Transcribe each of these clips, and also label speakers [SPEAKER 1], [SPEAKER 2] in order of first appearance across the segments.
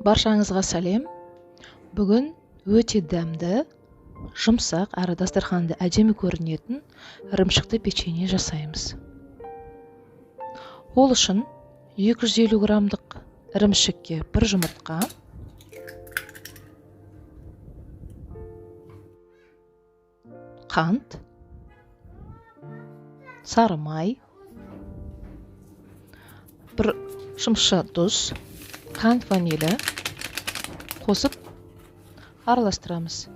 [SPEAKER 1] Баршаңызға сәлем. Бүгін өте дәмді, жұмсақ әрі дастарханда әдемі көрінетін ірімшікті печенье жасаймыз. Ол үшін 250 граммдық ірімшікке 1 жұмыртқа, қант, сары май, 1 шымшы тұз, қант ванилі қосып араластырамыз.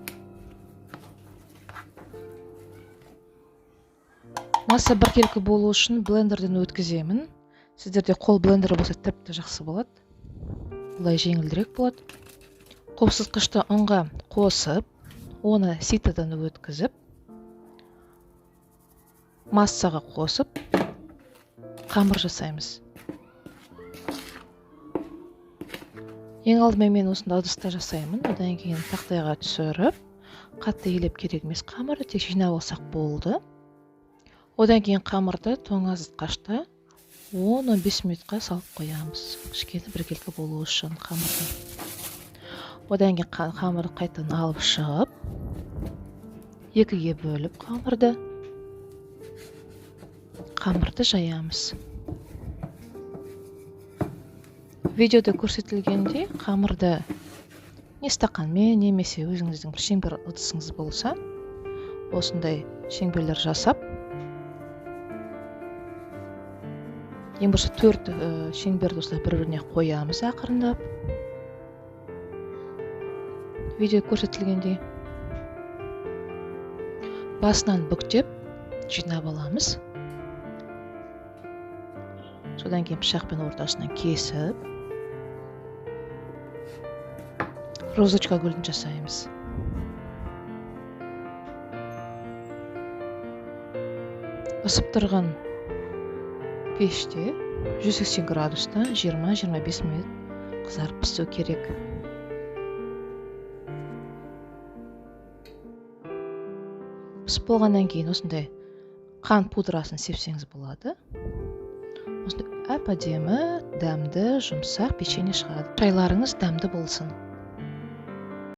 [SPEAKER 1] Масса біркелкі болу үшін блендерден өткіземін. Сіздерде қол блендері болса тіпті жақсы болады. Бұлай жеңілдірек болады. Қопсызғышты ұнға қосып, оны ситадан өткізіп, массаға қосып, қамыр жасаймыз. Ең алдымен мен осында ыдыста жасаймын. Одан кейін тақтайға түсіріп, қатты елеп керек емес қамырды тек жинап алсақ болды. Одан кейін қамырды тоңазытқышта 10-15 минутқа салып қоямыз. Кішкене біркелкі болу үшін қамырды. Одан кейін қамырды қайтадан алып шығып, екіге бөліп қамырды жаямыз. Видеода көрсетілгендей қамырды не стақанмен, немесе өзіңіздің бір шеңбер ыдысыңыз болса, осындай шеңберлер жасап, ең бірінші 4 шеңберді осылай бір-біріне қоямыз ақырындап. Видео көрсетілгендей басынан бүктеп жинап аламыз. Содан кейін пышақпен ортасынан кесіп, розочка гүлін жасаймыз. Isып тұрған пеште 180 градуста 20-25 минут қызарып пісу керек. Пісіп болғаннан кейін осындай қант пудрасын сепсеңіз болады. Осындай әп-әдемі, дәмді, жұмсақ печенье шығады. Шайларыңыз дәмді болсын.